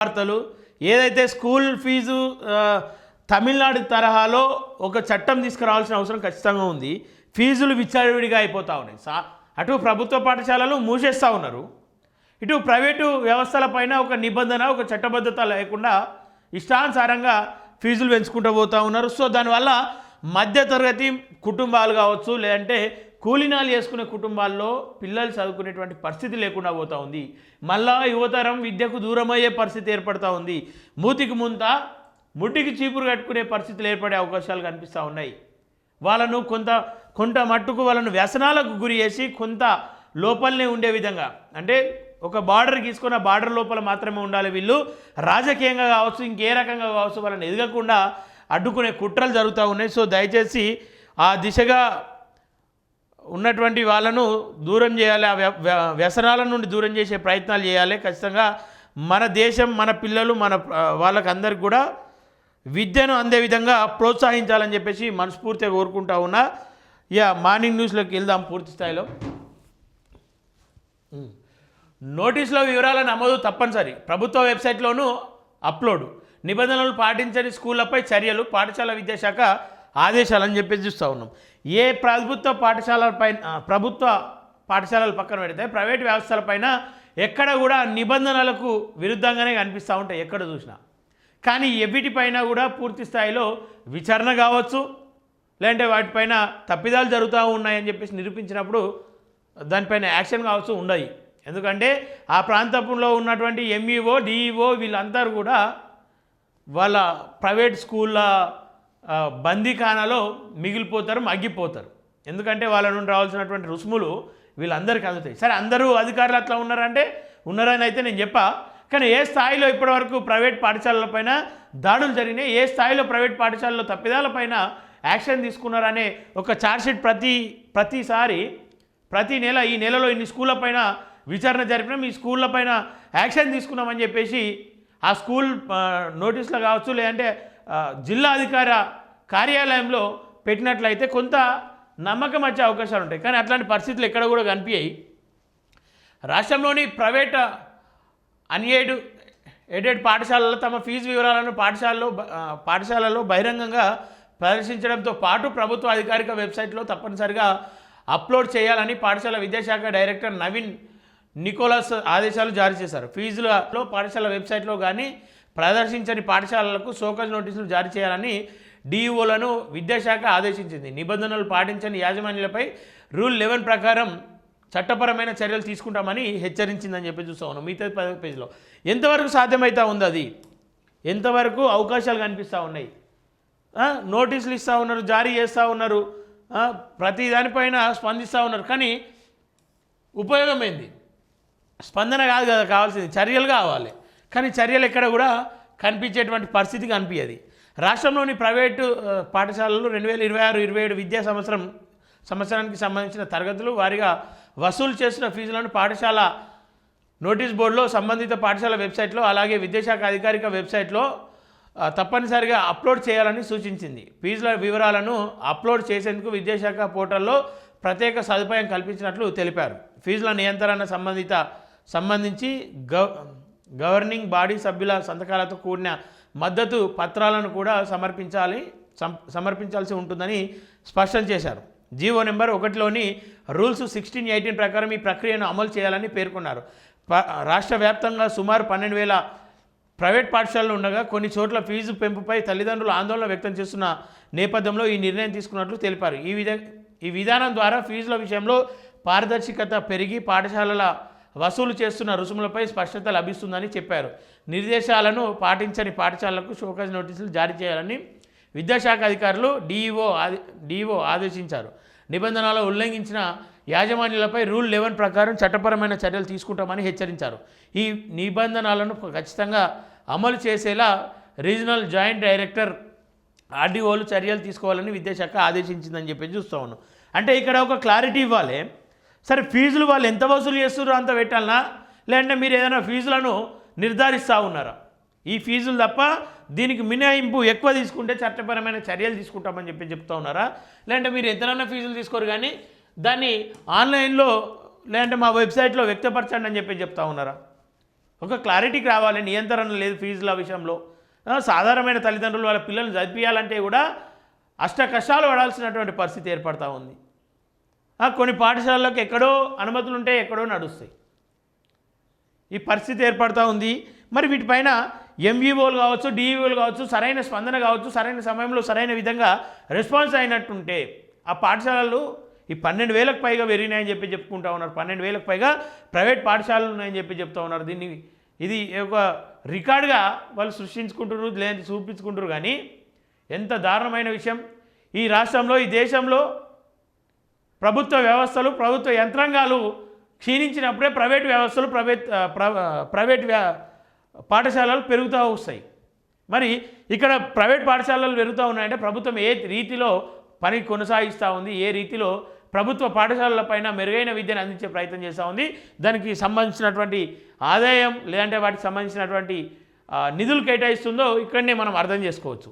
వార్తలు ఏదైతే school fee Tamil Nadu తరహాలో ఒక చట్టం తీసుకురావాల్సిన అవసరం ఖచ్చితంగా ఉంది. ఫీజులు విచ్చలవిడిగా అయిపోతూ ఉన్నాయి. అటు ప్రభుత్వ పాఠశాలలు మూసేస్తూ ఉన్నారు, ఇటు ప్రైవేటు వ్యవస్థలపైన ఒక నిబంధన ఒక చట్టబద్ధత లేకుండా ఇష్టానుసారంగా ఫీజులు పెంచుకుంటూ పోతూ ఉన్నారు. సో దానివల్ల మధ్యతరగతి కుటుంబాలు కావచ్చు, లేదంటే కూలీనాలు చేసుకునే కుటుంబాల్లో పిల్లలు చదువుకునేటువంటి పరిస్థితి లేకుండా పోతూ ఉంది. మళ్ళా యువతరం విద్యకు దూరమయ్యే పరిస్థితి ఏర్పడుతూ ఉంది. మూతికి ముంత ముట్టికి చీపురు కట్టుకునే పరిస్థితులు ఏర్పడే అవకాశాలు కనిపిస్తూ ఉన్నాయి. వాళ్ళను కొంత మట్టుకు వాళ్ళను వ్యసనాలకు గురి చేసి కొంత లోపలనే ఉండే విధంగా, అంటే ఒక బార్డర్ గీసుకున్న బార్డర్ లోపల మాత్రమే ఉండాలి వీళ్ళు, రాజకీయంగా కావచ్చు ఇంకే రకంగా కావచ్చు వాళ్ళని ఎదగకుండా అడ్డుకునే కుట్రలు జరుగుతూ ఉన్నాయి. సో దయచేసి ఆ దిశగా ఉన్నటువంటి వాళ్ళను దూరం చేయాలి, ఆ వ్యసనాల నుండి దూరం చేసే ప్రయత్నాలు చేయాలి. ఖచ్చితంగా మన దేశం మన పిల్లలు వాళ్ళకందరికి కూడా విద్యను అందే విధంగా ప్రోత్సహించాలని చెప్పేసి మనస్ఫూర్తిగా కోరుకుంటా ఉన్నా. మార్నింగ్ న్యూస్లోకి వెళ్దాం పూర్తి స్థాయిలో. నోటీసులో వివరాల నమోదు తప్పనిసరి, ప్రభుత్వ వెబ్సైట్లోనూ అప్లోడ్, నిబంధనలు పాటించని స్కూళ్లపై చర్యలు, పాఠశాల విద్యాశాఖ ఆదేశాలని చెప్పేసి చూస్తూ ఉన్నాం. ఏ ప్రభుత్వ పాఠశాలల పక్కన పెడితే ప్రైవేట్ వ్యవస్థలపైన ఎక్కడ కూడా నిబంధనలకు విరుద్ధంగానే కనిపిస్తూ ఉంటాయి ఎక్కడ చూసినా. కానీ వీటిపైన కూడా పూర్తి స్థాయిలో విచారణ కావచ్చు, లేదంటే వాటిపైన తప్పిదాలు జరుగుతూ ఉన్నాయని చెప్పేసి నిరూపించినప్పుడు దానిపైన యాక్షన్ కావచ్చు ఉండయి. ఎందుకంటే ఆ ప్రాంతంలో ఉన్నటువంటి ఎంఈఓ డిఈఓ వీళ్ళందరూ కూడా వాళ్ళ ప్రైవేట్ స్కూళ్ళ బందీఖానాలో మిగిలిపోతారు, మగ్గిపోతారు. ఎందుకంటే వాళ్ళ నుండి రావాల్సినటువంటి రుసుములు వీళ్ళందరికీ అందుతాయి. సరే అందరూ అధికారులు అట్లా ఉన్నారంటే ఉన్నారని అయితే నేను చెప్పా. కానీ ఏ స్థాయిలో ఇప్పటివరకు ప్రైవేట్ పాఠశాలలపైన దాడులు జరిగినాయి, ఏ స్థాయిలో ప్రైవేట్ పాఠశాలలో తప్పిదాలపైన యాక్షన్ తీసుకున్నారనే ఒక ఛార్జ్షీట్ ప్రతిసారి ప్రతి నెల ఈ నెలలో ఇన్ని స్కూళ్ళపైన విచారణ జరిపినాం, ఈ స్కూళ్ళపైన యాక్షన్ తీసుకున్నామని చెప్పేసి ఆ స్కూల్ నోటీసులు కావచ్చు, లేదంటే జిల్లా అధికార కార్యాలయంలో పెట్టినట్లయితే కొంత నమ్మకం వచ్చే అవకాశాలు ఉంటాయి. కానీ అట్లాంటి పరిస్థితులు ఎక్కడ కూడా కనిపించాయి. రాష్ట్రంలోని ప్రైవేట్ ఎయిడెడ్ పాఠశాలలు తమ ఫీజు వివరాలను పాఠశాలలో బహిరంగంగా ప్రదర్శించడంతో పాటు ప్రభుత్వ అధికారిక వెబ్సైట్లో తప్పనిసరిగా అప్లోడ్ చేయాలని పాఠశాల విద్యాశాఖ డైరెక్టర్ నవీన్ నికోలస్ ఆదేశాలు జారీ చేశారు. ఫీజులలో పాఠశాల వెబ్సైట్లో కానీ ప్రదర్శించని పాఠశాలలకు షోకాజ్ నోటీసులు జారీ చేయాలని డిఈఓలను విద్యాశాఖ ఆదేశించింది. నిబంధనలు పాటించని యాజమాన్యాలపై రూల్ 11 ప్రకారం చట్టపరమైన చర్యలు తీసుకుంటామని హెచ్చరించిందని చెప్పి చూస్తూ ఉన్నాం. మిగతా 10వ పేజీలో ఎంతవరకు సాధ్యమవుతా ఉంది, అది ఎంతవరకు అవకాశాలు కనిపిస్తూ ఉన్నాయి. నోటీసులు ఇస్తూ ఉన్నారు, జారీ చేస్తూ ఉన్నారు, ప్రతి దానిపైన స్పందిస్తూ ఉన్నారు. కానీ ఉపయోగం ఏంది? స్పందన కాదు కదా కావాల్సింది, చర్యలు కావాలి. కానీ చర్యలు ఎక్కడ కూడా కనిపించేటువంటి పరిస్థితి కనిపించదు. రాష్ట్రంలోని ప్రైవేటు పాఠశాలలు 2026-27 విద్యా సంవత్సరానికి సంబంధించిన తరగతులు వారిగా వసూలు చేసిన ఫీజులను పాఠశాల నోటీస్ బోర్డులో, సంబంధిత పాఠశాల వెబ్సైట్లో, అలాగే విద్యాశాఖ అధికారిక వెబ్సైట్లో తప్పనిసరిగా అప్లోడ్ చేయాలని సూచించింది. ఫీజుల వివరాలను అప్లోడ్ చేసేందుకు విద్యాశాఖ పోర్టల్లో ప్రత్యేక సదుపాయం కల్పించినట్లు తెలిపారు. ఫీజుల నియంత్రణ సంబంధించి గవర్నింగ్ బాడీ సభ్యుల సంతకాలతో కూడిన మద్దతు పత్రాలను కూడా సమర్పించాల్సి ఉంటుందని స్పష్టం చేశారు. జీవో నెంబర్ 1లోని రూల్స్ 16-18 ప్రకారం ఈ ప్రక్రియను అమలు చేయాలని పేర్కొన్నారు. రాష్ట్ర వ్యాప్తంగా సుమారు 12,000 ప్రైవేట్ పాఠశాలలు ఉండగా కొన్ని చోట్ల ఫీజు పెంపుపై తల్లిదండ్రులు ఆందోళన వ్యక్తం చేస్తున్న నేపథ్యంలో ఈ నిర్ణయం తీసుకున్నట్లు తెలిపారు. ఈ విధానం ద్వారా ఫీజుల విషయంలో పారదర్శకత పెరిగి పాఠశాలల వసూలు చేస్తున్న రుసుములపై స్పష్టత లభిస్తుందని చెప్పారు. నిర్దేశాలను పాటించని పాఠశాలలకు షోకాజ్ నోటీసులు జారీ చేయాలని విద్యాశాఖ అధికారులు డిఈఓ ఆదేశించారు. నిబంధనలు ఉల్లంఘించిన యాజమాన్యాలపై రూల్ 11 ప్రకారం చట్టపరమైన చర్యలు తీసుకుంటామని హెచ్చరించారు. ఈ నిబంధనలను ఖచ్చితంగా అమలు చేసేలా రీజనల్ జాయింట్ డైరెక్టర్ ఆర్డీఓలు చర్యలు తీసుకోవాలని విద్యాశాఖ ఆదేశించిందని చెప్పి చూస్తూ ఉన్నాం. అంటే ఇక్కడ ఒక క్లారిటీ ఇవ్వాలి. సరే ఫీజులు వాళ్ళు ఎంత వసూలు చేస్తున్నారో అంత పెట్టాలనా, లేదంటే మీరు ఏదైనా ఫీజులను నిర్ధారిస్తూ ఉన్నారా? ఈ ఫీజులు తప్ప దీనికి మినహాయింపు ఎక్కువ తీసుకుంటే చట్టపరమైన చర్యలు తీసుకుంటామని చెప్తూ ఉన్నారా? లేదంటే మీరు ఎంతనన్నా ఫీజులు తీసుకోరు కానీ దాన్ని ఆన్లైన్లో లేదంటే మా వెబ్సైట్లో వ్యక్తపరచండి అని చెప్తా ఉన్నారా? ఒక క్లారిటీకి రావాలి. నియంత్రణ లేదు ఫీజుల విషయంలో. సాధారణమైన తల్లిదండ్రులు వాళ్ళ పిల్లల్ని చదివించాలంటే కూడా అష్ట కష్టాలు పడాల్సినటువంటి పరిస్థితి ఏర్పడతా ఉంది. కొన్ని పాఠశాలలకు ఎక్కడో అనుమతులు ఉంటే ఎక్కడో నడుస్తాయి. ఈ పరిస్థితి ఏర్పడతా ఉంది. మరి వీటిపైన ఎంఈఓలు కావచ్చు, డిఈఓలు కావచ్చు, సరైన స్పందన కావచ్చు, సరైన సమయంలో సరైన విధంగా రెస్పాన్స్ అయినట్టుంటే ఆ పాఠశాలలు ఈ 12,000కు పైగా పెరిగినాయని చెప్పి చెప్పుకుంటా ఉన్నారు. 12,000కు పైగా ప్రైవేట్ పాఠశాలలు ఉన్నాయని చెప్పి చెప్తా ఉన్నారు. ఇది ఒక రికార్డుగా వాళ్ళు సృష్టించుకుంటారు, లేని చూపించుకుంటారు. కానీ ఎంత దారుణమైన విషయం. ఈ రాష్ట్రంలో, ఈ దేశంలో ప్రభుత్వ వ్యవస్థలు, ప్రభుత్వ యంత్రాంగాలు క్షీణించినప్పుడే ప్రైవేట్ వ్యవస్థలు, ప్రైవేట్ పాఠశాలలు పెరుగుతూ వస్తాయి. మరి ఇక్కడ ప్రైవేట్ పాఠశాలలు పెరుగుతూ ఉన్నాయంటే ప్రభుత్వం ఏ రీతిలో పని కొనసాగిస్తూ ఉంది, ఏ రీతిలో ప్రభుత్వ పాఠశాలలపైన మెరుగైన విద్యను అందించే ప్రయత్నం చేస్తూ ఉంది, దానికి సంబంధించినటువంటి ఆదాయం లేదంటే వాటికి సంబంధించినటువంటి నిధులు కేటాయిస్తుందో ఇక్కడనే మనం అర్థం చేసుకోవచ్చు.